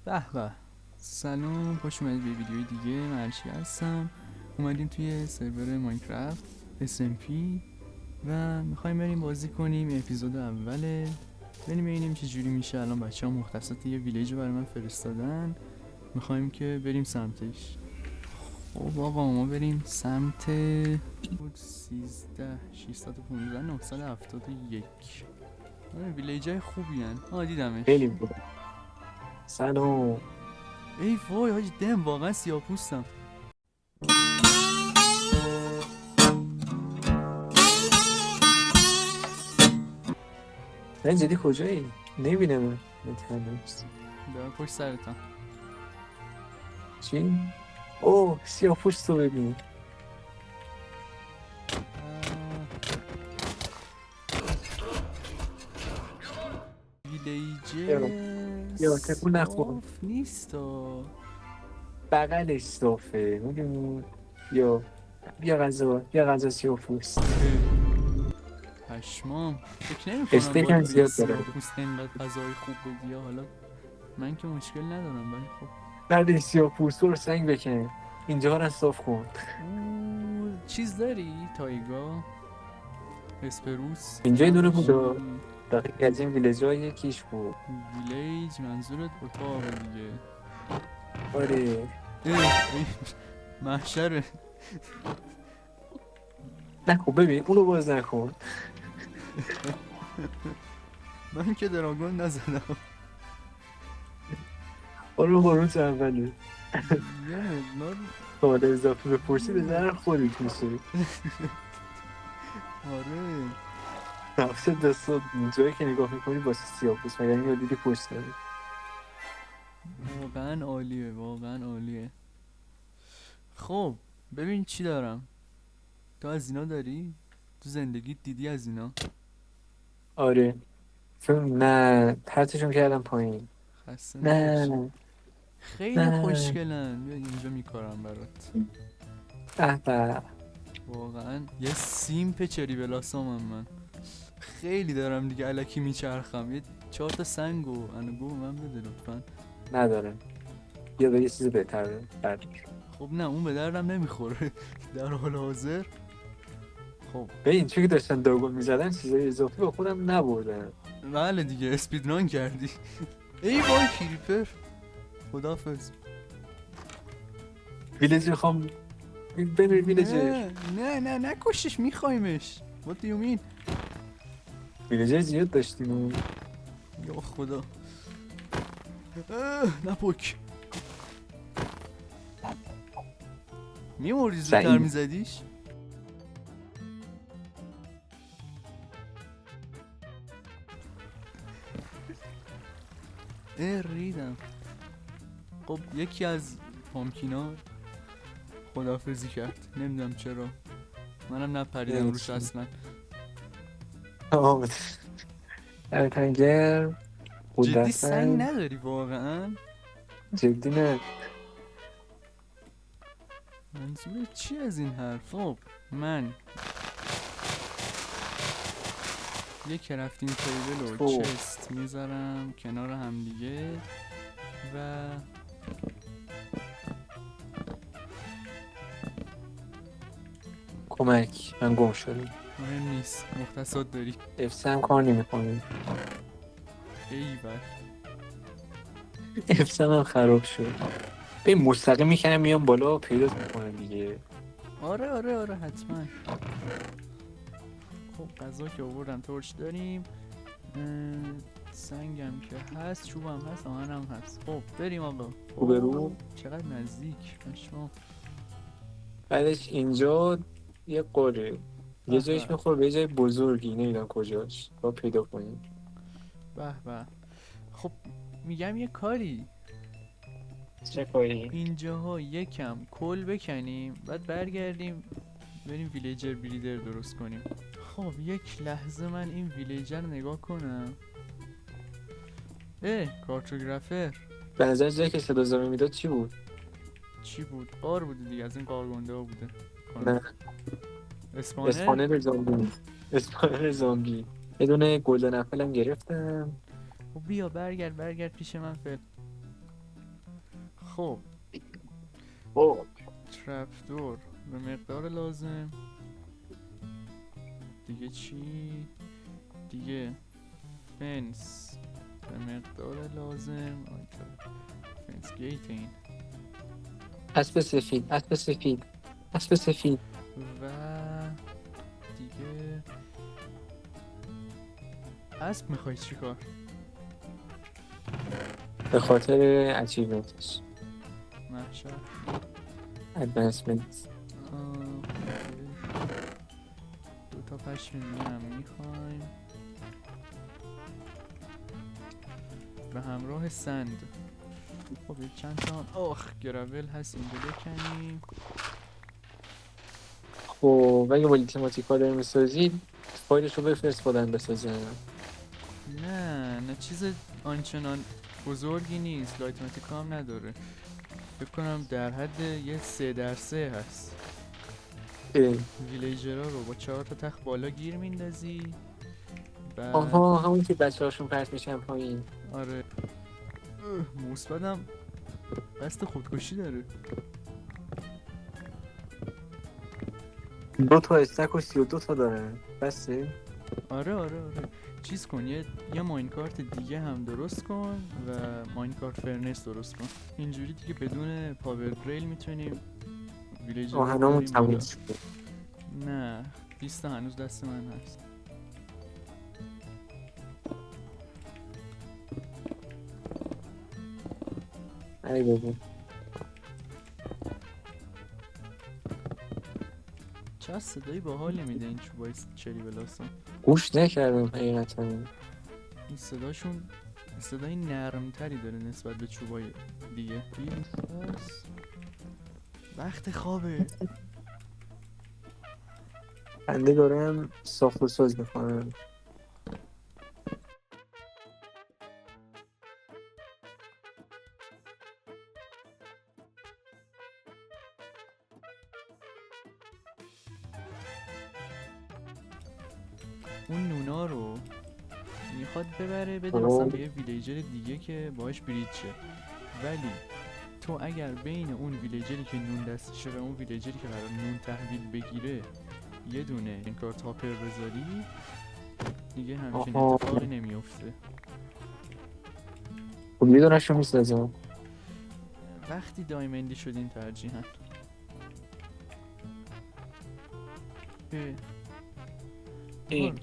به به. سلام، خوش اومدید به ویدیوی دیگه. من ارشی هستم. اومدیم توی سرور ماینکرافت SMP و میخوایم بریم بازی کنیم. اپیزود اوله. بریم ببینیم چه جوری میشه. الان بچه ها مختصات یه ویلیج برای من فرستادن، میخوایم که بریم سمتش. خب آقا ما بریم سمت بود 13 615 971. ویلیج های خوبی هن. دیدمش. خیلی بود. سلام. ای وای حاجی، دم واقعا سیاپوستم. من جدی کجایی؟ نمیبینم اینترنت. دارم پشت سرتم. چی؟ اوه سیاه پوست رو ببین. یا یا ویلیجز تکون نخور. صاف نیستا. بغلش صافه میدونی. یا بیا غذا سیاه پوست. پشمام، فکر نمی کنم استیک باید هم به یه زیاد داره. سیاپوست اینقدر غذای خوب بدی. حالا من که مشکل ندارم، ولی خب بعد سیاه پوست رو سنگ بکن. اینجا رو صاف کن. چیز داری؟ تایگا؟ اسپروس؟ اینجا اینا دونه داشتی؟ بود. دقیقی از این ویلیج های یکیش بود. ویلیج منظورت اتاق دیگه. آره. ای محشره. نکن ببین اونو باز نکن. من که دراگون نزدم. برو تو اولی. یه مقدار. سوال اضافه بپرسی به ضرر خودت میشه. آره نفس دستات جایی که نگاه میکنی واسه سیاپوس مگر این دیدی پشت داره. واقعا عالیه، واقعا عالیه. خب ببین چی دارم. تو از اینا داری؟ تو زندگیت دیدی از اینا؟ آره فیلم نه پرتشون کردم پایین. خسته نباشی. نه خیلی نه خوشگلن. بیا اینجا میکارم برات. به. واقعا یه سیمپ چری بلاسامم من. خیلی دارم دیگه الکی میچرخم. یه 4 تا سنگ و انگو به من بده لطفا. ندارم. یا به یه چیز بهتر بردار. خب نه، اون به دردم نمیخوره در حال حاضر. خب به این چون که داشتن داگون میزدن چیزای اضافی با خودم نبردن. بله دیگه، اسپیدران کردی. ای وای کریپر. خدافظ. ویلج میخوام بمیری ویلجر. نه نکشش، میخوایمش. What do you mean؟ ویلجر زیاد داشتیم. یا خدا. نپک. میموری زودتر سعید میزدیش. ریدم. خب یکی از پامکینا خدافزی کرد، نمیدونم چرا. منم نپریدم روش اصلا. تنگر جدی سنگ قدرتمند. نداری واقعا؟ جدی نه. منظور چی از این حرف؟ خب من یه کرفتینگ تیبل و تو چست میذارم کنار هم دیگه و کمک من گم شدم. مهم نیست، مختصات داری. F3 هم کار نمیکنه. ایول. F3 هم خراب شد. به مستقیم میکنم میام بالا پیدات میکنم دیگه. آره حتما. خب غذا که آوردم، تورچ داریم، سنگم که هست، چوبم هست، آهنم هست. خب بریم آقا. روبرو چقدر نزدیک شما. بعدش اینجا یه قاره یه به جایش به میخوره به یه جای بزرگی نمیدونم کجاش با پیدا کنیم. به به. خب میگم یه کاری. چه کاری؟ اینجاها یکم کل بکنیم، بعد برگردیم بریم ویلیجر بریدر درست کنیم. خب یک لحظه من این ویلیجر نگاه کنم. کارتوگرافر. به نظر جایی که صدا زمین میداد چی بود؟ چی بود؟ قار بوده دیگه، از این قارگنده ها بوده کنم. نه اسپانر. اسپانر زامبی. اسپانر زامبی. یه دونه گلدن اپل هم گرفتم. خب بیا برگرد پیش من فعلا. خب اوه ترپ دور به مقدار لازم. دیگه چی؟ دیگه فنس به مقدار لازم. فنس گیت این اسب سفید اسب سفید اسب سفید. و دیگه اسب میخوای چی کار؟ به خاطر اچیومنتش محشر ادوانسمنت. دو تا پشم دیگه هم میخوایم به همراه سند. خب یه چند تا گرابل هست اینجا بکنیم. خب اگه مالیتماتیکا داری میسازید فایلش رو بفرست خودم بسازم. نه چیز آنچنان بزرگی نیست، لایتماتیکا هم نداره. فکر کنم در حد یه 3x3 هست. ویلیجرها رو با 4 تا تخت بالا گیر میندازی. بعد آها همون که بچه هاشون پرت میشن پایین. آره مثبتم قصد خودکشی داره. دو تا استک و 32 تا داره بسه. آره چیز کن یه ماینکارت دیگه هم درست کن و ماینکارت فرنس درست کن. اینجوری دیگه بدون پاور ریل میتونیم ویلیجر رو آهنامون بریم بالا. تموم شد. نه 20 تا هنوز دست من هست. ای بابا چه صدایی باحالی میده این چوبای چری بلاسون. گوش نکردم حقیقتا. این صداشون صدای نرمتری داره نسبت به چوبای دیگه. بس وقت خوابه. بنده دارم ساخت و ساز میکنم. اون نونا رو میخواد ببره بده مثلا به یه ویلیجر دیگه که باهاش برید شه. ولی تو اگر بین اون ویلیجری که نون دستشه و اون ویلیجری که قرار نون تحویل بگیره یه دونه این کار تاپر بذاری دیگه همچین اتفاقی نمیفته. خب میدونش رو میسازم. وقتی دایمندی شدین ترجیحاً.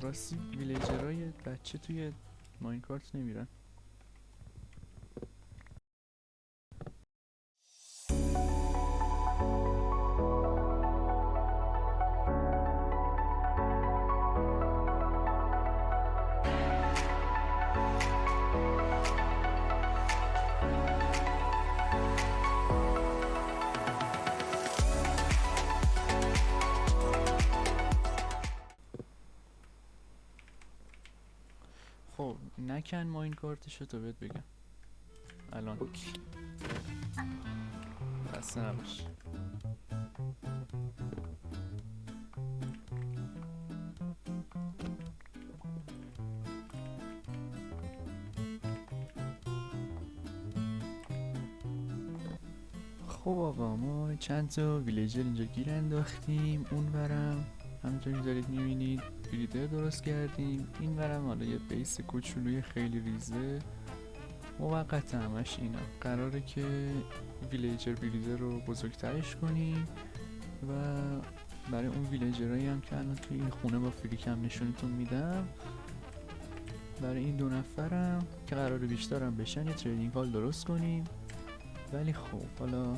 راستی ویلیجرهای بچه توی ماینکارت نمیرن. خب نکن ماینکارتشو تا بهت بگم الان. خسته نباش. خب آقا ما چند تا ویلیجر اینجا گیر انداختیم. اون ورم همونطور که دارید میبینید بریدر درست کردیم. این ورم حالا یه بیس کوچولوی خیلی ریزه موقت همش اینا قراره که ویلیجر بریدر رو بزرگترش کنیم و برای اون ویلیجرهایی هم که الان توی این خونه با فریکم نشونتون میدم برای این 2 نفرم که قراره بیشترم بشن یه تریدینگ هال درست کنیم. ولی خب حالا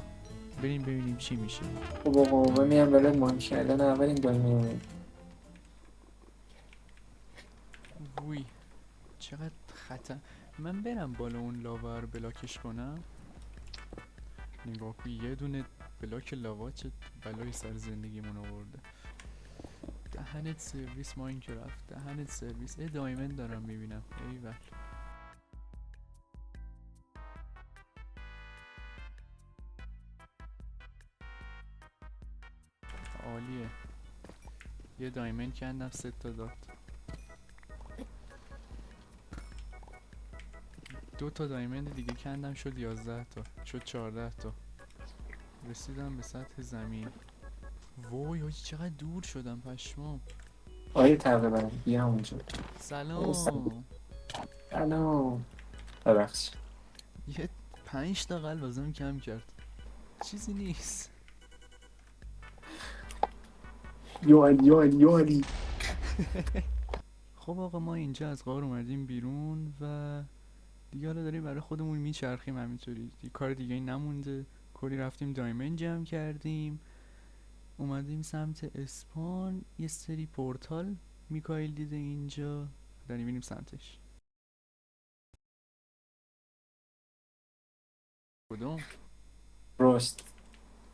بریم ببینیم چی میشه. خب آقا من میام برای مان کردن اولین دایمه. وی چقدر خطر. من برم بالا اون لاوا رو بلاکش کنم. نگاه کن یه دونه بلاک لاوا چه بلایی سر زندگیمون آورده. دهنت سرویس ماینکرافت دهنت سرویس. دایمند دارم میبینم ایول. عالیه یه دایمند کندم 3 تا داد. 2 تا دایمند دیگه کندم، شد 11 تا، شد 14 تا. رسیدم به سطح زمین. وای حاجی چقدر دور شدم، پشمام. آیه تقریبا بیا اونجا. سلام. سلام. ببخش. یه 5 تا قلب ازم کم کرد، چیزی نیست. یو علی. خب آقا ما اینجا از غار اومدیم بیرون و دیگه حالا داریم برای خودمون میچرخیم همینطوری، دیگه کار دیگه نمونده. کلی رفتیم دایمند جمع کردیم، اومدیم سمت اسپان. یه سری پورتال میکائیل دیده اینجا، داریم میریم سمتش. کدوم؟ راست.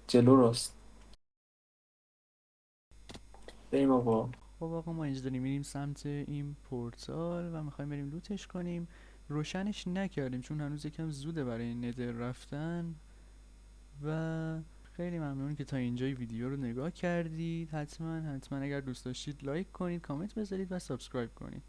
جلو راست. بریم آقا. خب آقا ما اینجا داریم میریم سمت این پورتال و میخوایم بریم لوتش کنیم. روشنش نکردیم چون هنوز یکم زوده برای ندر رفتن. و خیلی ممنون که تا اینجای ویدیو رو نگاه کردید. حتما اگر دوست داشتید لایک کنید، کامنت بذارید و سابسکرایب کنید.